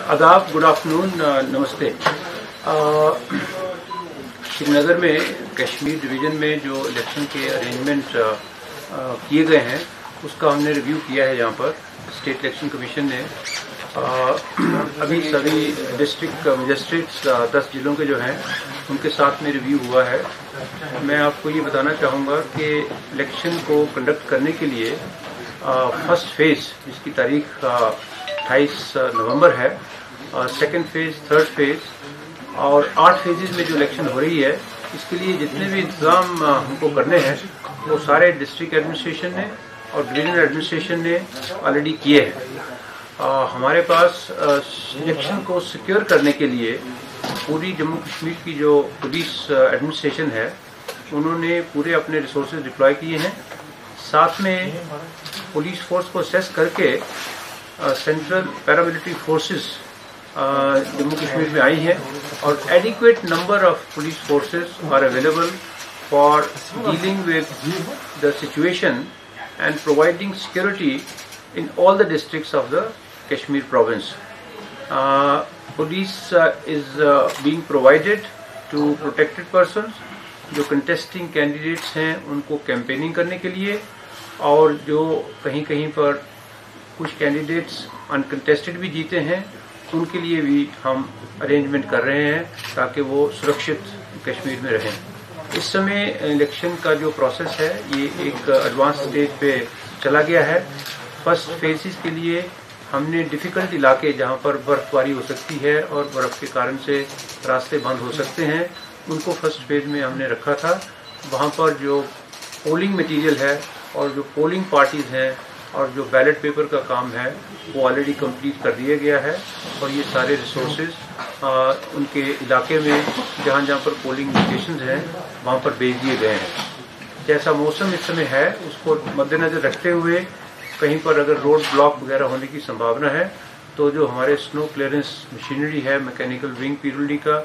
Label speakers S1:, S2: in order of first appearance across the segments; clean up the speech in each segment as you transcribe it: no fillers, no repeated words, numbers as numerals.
S1: आदाब, good afternoon, नमस्ते। श्रीनगर में कश्मीर डिवीज़न में जो इलेक्शन के अरेंजमेंट किए गए हैं उसका हमने रिव्यू किया है। यहाँ पर स्टेट इलेक्शन कमीशन ने अभी सभी डिस्ट्रिक्ट मजिस्ट्रेट्स 10 जिलों के जो हैं उनके साथ में रिव्यू हुआ है। मैं आपको ये बताना चाहूँगा कि इलेक्शन को कंडक्ट करने के लिए फर्स्ट फेज़ जिसकी तारीख 28 नवंबर है, सेकंड फेज़, थर्ड फेज़ और 8 फेजेज में जो इलेक्शन हो रही है, इसके लिए जितने भी इंतजाम हमको करने हैं वो सारे डिस्ट्रिक्ट एडमिनिस्ट्रेशन ने और डिवीजनल एडमिनिस्ट्रेशन ने ऑलरेडी किए हैं। हमारे पास इलेक्शन को सिक्योर करने के लिए पूरी जम्मू कश्मीर की जो पुलिस एडमिनिस्ट्रेशन है उन्होंने पूरे अपने रिसोर्सेज डिप्लॉय किए हैं। साथ में पुलिस फोर्स को असेस करके central paramilitary forces Jammu Kashmir में आई हैं और adequate number of police forces are available for dealing with the situation and providing security in all the districts of the Kashmir province. Police is being provided to protected persons जो contesting candidates हैं उनको campaigning करने के लिए, और जो कहीं कहीं पर कुछ कैंडिडेट्स अनकंटेस्टेड भी जीते हैं उनके लिए भी हम अरेंजमेंट कर रहे हैं ताकि वो सुरक्षित कश्मीर में रहें। इस समय इलेक्शन का जो प्रोसेस है ये एक एडवांस स्टेज पे चला गया है। फर्स्ट फेजेस के लिए हमने डिफिकल्ट इलाके जहां पर बर्फबारी हो सकती है और बर्फ के कारण से रास्ते बंद हो सकते हैं उनको फर्स्ट फेज में हमने रखा था। वहां पर जो पोलिंग मटेरियल है और जो पोलिंग पार्टीज हैं और जो बैलेट पेपर का काम है वो ऑलरेडी कंप्लीट कर दिया गया है और ये सारे रिसोर्सेज उनके इलाके में जहां जहां पर पोलिंग लोकेशंस हैं वहां पर भेज दिए गए हैं। जैसा मौसम इस समय है उसको मद्देनजर रखते हुए कहीं पर अगर रोड ब्लॉक वगैरह होने की संभावना है तो जो हमारे स्नो क्लियरेंस मशीनरी है मैकेनिकल विंग पीरुल्डी का,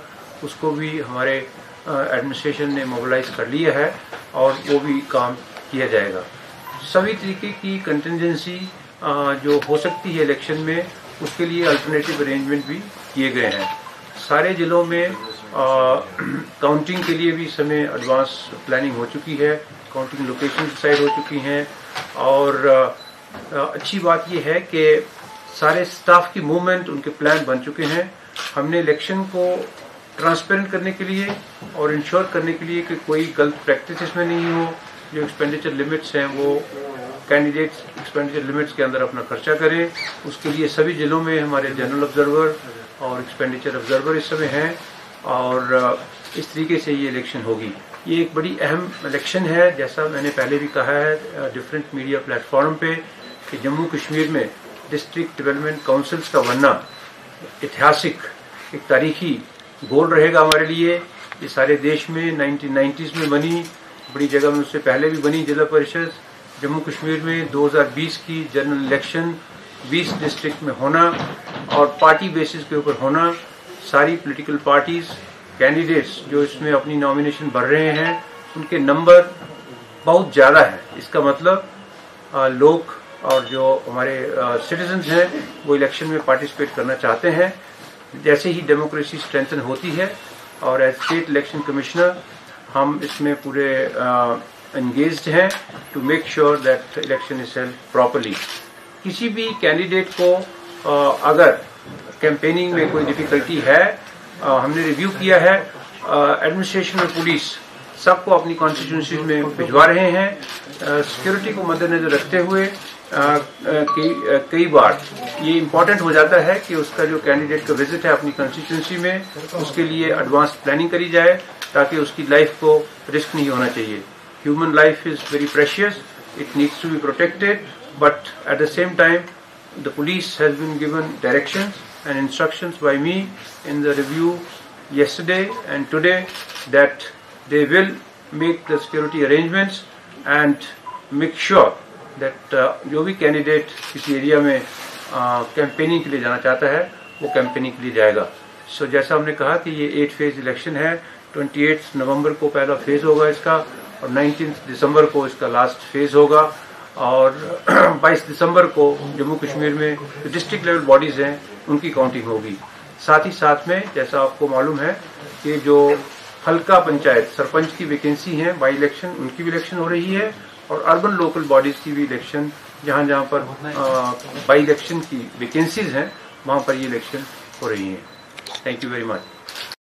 S1: उसको भी हमारे एडमिनिस्ट्रेशन ने मोबिलाइज कर लिया है और वो भी काम किया जाएगा। सभी तरीके की कंटिजेंसी जो हो सकती है इलेक्शन में उसके लिए अल्टरनेटिव अरेंजमेंट भी किए गए हैं। सारे जिलों में काउंटिंग के लिए भी इस समय एडवांस प्लानिंग हो चुकी है, काउंटिंग लोकेशन डिसाइड हो चुकी हैं और अच्छी बात यह है कि सारे स्टाफ की मूवमेंट उनके प्लान बन चुके हैं। हमने इलेक्शन को ट्रांसपेरेंट करने के लिए और इंश्योर करने के लिए कि कोई गलत प्रैक्टिस इसमें नहीं हो, जो एक्सपेंडिचर लिमिट्स हैं वो कैंडिडेट्स एक्सपेंडिचर लिमिट्स के अंदर अपना खर्चा करें, उसके लिए सभी जिलों में हमारे जनरल ऑब्जर्वर और एक्सपेंडिचर ऑब्जर्वर इस समय हैं और इस तरीके से ये इलेक्शन होगी। ये एक बड़ी अहम इलेक्शन है, जैसा मैंने पहले भी कहा है डिफरेंट मीडिया प्लेटफॉर्म पे कि जम्मू कश्मीर में डिस्ट्रिक्ट डेवलपमेंट काउंसिल्स का बनना ऐतिहासिक एक तारीखी गोल रहेगा हमारे लिए। ये सारे देश में 1990s में बनी, बड़ी जगह में उससे पहले भी बनी जिला परिषद। जम्मू कश्मीर में 2020 की जनरल इलेक्शन 20 डिस्ट्रिक्ट में होना और पार्टी बेसिस के ऊपर होना, सारी पॉलिटिकल पार्टीज कैंडिडेट्स जो इसमें अपनी नॉमिनेशन भर रहे हैं उनके नंबर बहुत ज़्यादा है। इसका मतलब लोग और जो हमारे सिटीजन्स हैं वो इलेक्शन में पार्टिसिपेट करना चाहते हैं। जैसे ही डेमोक्रेसी स्ट्रेंथन होती है और एज स्टेट इलेक्शन कमिश्नर हम इसमें पूरे एंगेज्ड हैं to make sure that election is held properly. किसी भी कैंडिडेट को अगर कैंपेनिंग में कोई डिफिकल्टी है, हमने रिव्यू किया है, एडमिनिस्ट्रेशन और पुलिस सबको अपनी कॉन्स्टिट्यूंसीज में भिजवा रहे हैं। सिक्योरिटी को मद्देनजर रखते हुए कई बार ये इम्पॉर्टेंट हो जाता है कि उसका जो कैंडिडेट का विजिट है अपनी कॉन्स्टिट्यूंसी में उसके लिए एडवांस प्लानिंग करी जाए ताकि उसकी लाइफ को रिस्क नहीं होना चाहिए। Human life is very precious, it needs to be protected, but at the same time the police has been given directions and instructions by me in the review yesterday and today that they will make the security arrangements and make sure that जो भी candidate किसी area में campaigning के लिए जाना चाहता है वो कैंपेनिंग के लिए जाएगा। सो जैसा हमने कहा कि ये 8 फेज इलेक्शन है, 28 नवंबर को पहला फेज होगा इसका और 19 दिसंबर को इसका लास्ट फेज होगा और 22 दिसंबर को जम्मू कश्मीर में जो डिस्ट्रिक्ट लेवल बॉडीज हैं ان کی کاؤنٹنگ ہوگی. ساتھ ہی ساتھ میں جیسا آپ کو معلوم ہے کہ جو حلقہ پنچایت سرپنچ کی ویکینسی ہیں بائی الیکشن ان کی بھی الیکشن ہو رہی ہے اور اربن لوکل باڈیز کی بھی الیکشن جہاں جہاں پر بائی الیکشن کی ویکینسیز ہیں وہاں پر یہ الیکشن ہو رہی ہیں. Thank you very much.